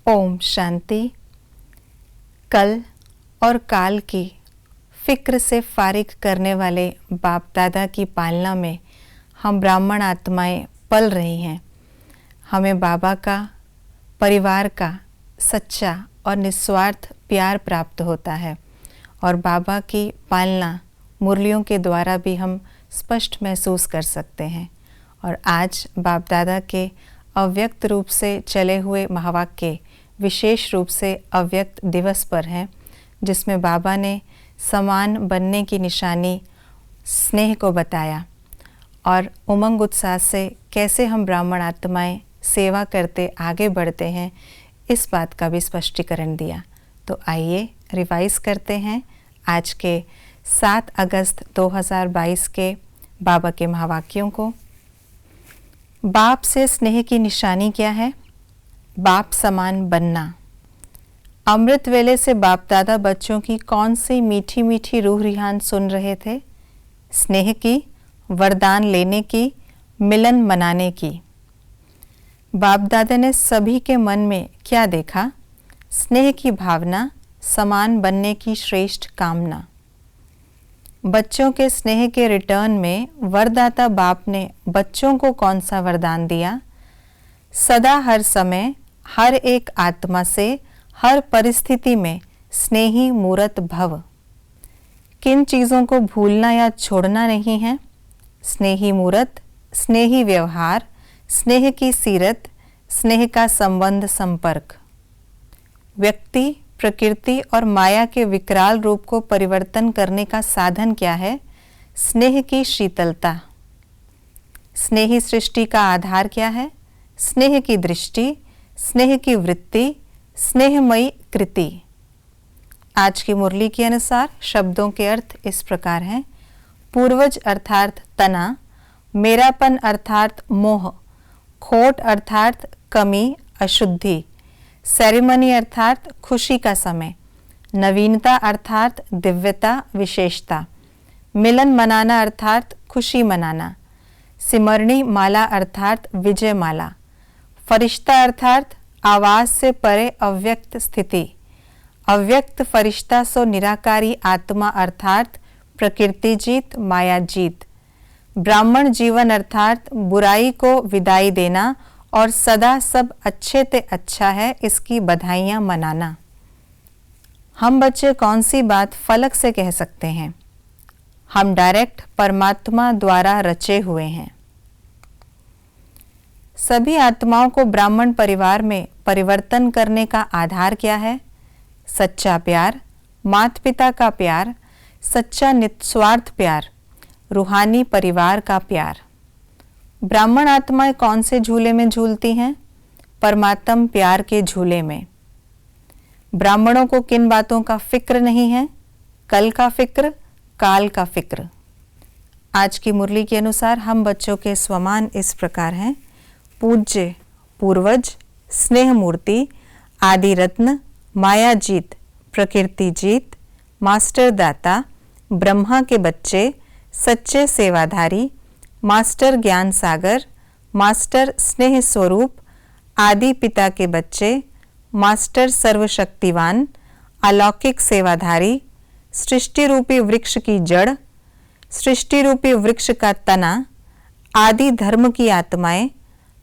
ओम शांति। कल और काल की फिक्र से फारिग करने वाले बाप दादा की पालना में हम ब्राह्मण आत्माएं पल रही हैं। हमें बाबा का, परिवार का सच्चा और निस्वार्थ प्यार प्राप्त होता है और बाबा की पालना मुरलियों के द्वारा भी हम स्पष्ट महसूस कर सकते हैं। और आज बाप दादा के अव्यक्त रूप से चले हुए महावाक्य विशेष रूप से अव्यक्त दिवस पर हैं, जिसमें बाबा ने समान बनने की निशानी स्नेह को बताया और उमंग उत्साह से कैसे हम ब्राह्मण आत्माएं सेवा करते आगे बढ़ते हैं, इस बात का भी स्पष्टीकरण दिया। तो आइए रिवाइज करते हैं आज के 7 अगस्त 2022 के बाबा के महावाक्यों को। बाप से स्नेह की निशानी क्या है? बाप समान बनना। अमृत वेले से बाप दादा बच्चों की कौन सी मीठी मीठी रूह रिहान सुन रहे थे? स्नेह की, वरदान लेने की, मिलन मनाने की। बाप दादा ने सभी के मन में क्या देखा? स्नेह की भावना, समान बनने की श्रेष्ठ कामना। बच्चों के स्नेह के रिटर्न में वरदाता बाप ने बच्चों को कौन सा वरदान दिया? सदा हर समय हर एक आत्मा से हर परिस्थिति में स्नेही मूरत भव। किन चीज़ों को भूलना या छोड़ना नहीं है? स्नेही मूरत, स्नेही व्यवहार, स्नेह की सीरत, स्नेह का संबंध संपर्क। व्यक्ति, प्रकृति और माया के विकराल रूप को परिवर्तन करने का साधन क्या है? स्नेह की शीतलता। स्नेही सृष्टि का आधार क्या है? स्नेह की दृष्टि, स्नेह की वृत्ति, स्नेहमयी कृति। आज की मुरली के अनुसार शब्दों के अर्थ इस प्रकार हैं। पूर्वज अर्थात तना, मेरापन अर्थात मोह, खोट अर्थात कमी, अशुद्धि, सेरेमनी अर्थात खुशी का समय, नवीनता अर्थात दिव्यता, विशेषता, मिलन मनाना अर्थात खुशी मनाना, सिमरणी माला अर्थात विजय माला, फरिश्ता अर्थात आवाज से परे अव्यक्त स्थिति, अव्यक्त फरिश्ता सो निराकारी आत्मा अर्थात प्रकृति जीत, माया जीत, ब्राह्मण जीवन अर्थात बुराई को विदाई देना और सदा सब अच्छे ते अच्छा है इसकी बधाइयाँ मनाना। हम बच्चे कौन सी बात फलक से कह सकते हैं? हम डायरेक्ट परमात्मा द्वारा रचे हुए हैं। सभी आत्माओं को ब्राह्मण परिवार में परिवर्तन करने का आधार क्या है? सच्चा प्यार, माता पिता का प्यार, सच्चा निस्वार्थ प्यार, रूहानी परिवार का प्यार। ब्राह्मण आत्माएं कौन से झूले में झूलती हैं? परमात्म प्यार के झूले में। ब्राह्मणों को किन बातों का फिक्र नहीं है? कल का फिक्र, काल का फिक्र। आज की मुरली के अनुसार हम बच्चों के स्वमान इस प्रकार हैं। पूज्य पूर्वज, स्नेह मूर्ति, आदि रत्न, माया जीत, प्रकृति जीत, मास्टर दाता, ब्रह्मा के बच्चे, सच्चे सेवाधारी, मास्टर ज्ञान सागर, मास्टर स्नेह स्वरूप, आदि पिता के बच्चे, मास्टर सर्वशक्तिवान, अलौकिक सेवाधारी, सृष्टि रूपी वृक्ष की जड़, सृष्टि रूपी वृक्ष का तना, आदि धर्म की आत्माएं,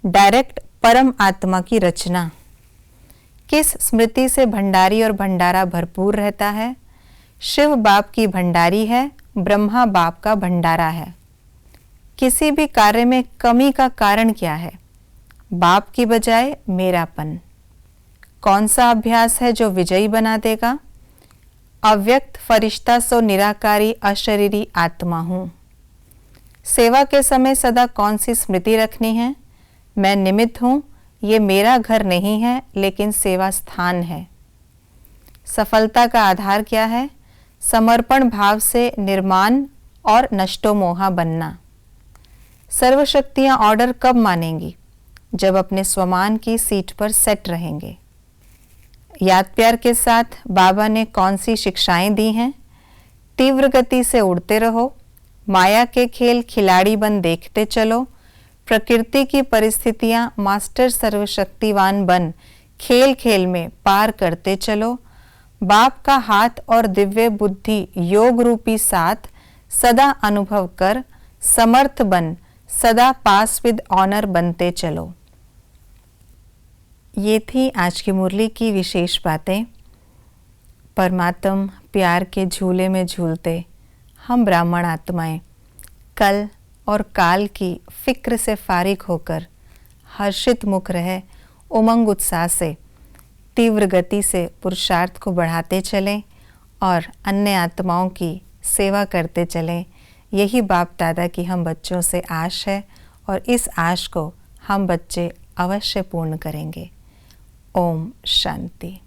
डायरेक्ट परम आत्मा की रचना। किस स्मृति से भंडारी और भंडारा भरपूर रहता है? शिव बाप की भंडारी है, ब्रह्मा बाप का भंडारा है। किसी भी कार्य में कमी का कारण क्या है? बाप की बजाय मेरापन। कौन सा अभ्यास है जो विजयी बना देगा? अव्यक्त फरिश्ता सो निराकारी अशरीरी आत्मा हूँ। सेवा के समय सदा कौन सी स्मृति रखनी है? मैं निमित्त हूँ, ये मेरा घर नहीं है लेकिन सेवा स्थान है। सफलता का आधार क्या है? समर्पण भाव से निर्माण और नष्टो मोहा बनना। सर्वशक्तियाँ ऑर्डर कब मानेंगी? जब अपने स्वमान की सीट पर सेट रहेंगे। याद प्यार के साथ बाबा ने कौन सी शिक्षाएं दी हैं? तीव्र गति से उड़ते रहो, माया के खेल खिलाड़ी बन देखते चलो, प्रकृति की परिस्थितियां मास्टर सर्वशक्तिवान बन खेल खेल में पार करते चलो। बाप का हाथ और दिव्य बुद्धि योग रूपी साथ सदा अनुभव कर, समर्थ बन सदा पास विद ऑनर बनते चलो। ये थी आज की मुरली की विशेष बातें। परमात्म प्यार के झूले में झूलते हम ब्राह्मण आत्माएं कल और काल की फिक्र से फारिग होकर हर्षित मुख रहे उमंग उत्साह से तीव्र गति से पुरुषार्थ को बढ़ाते चलें और अन्य आत्माओं की सेवा करते चलें। यही बाप दादा की हम बच्चों से आश है और इस आश को हम बच्चे अवश्य पूर्ण करेंगे। ओम शांति।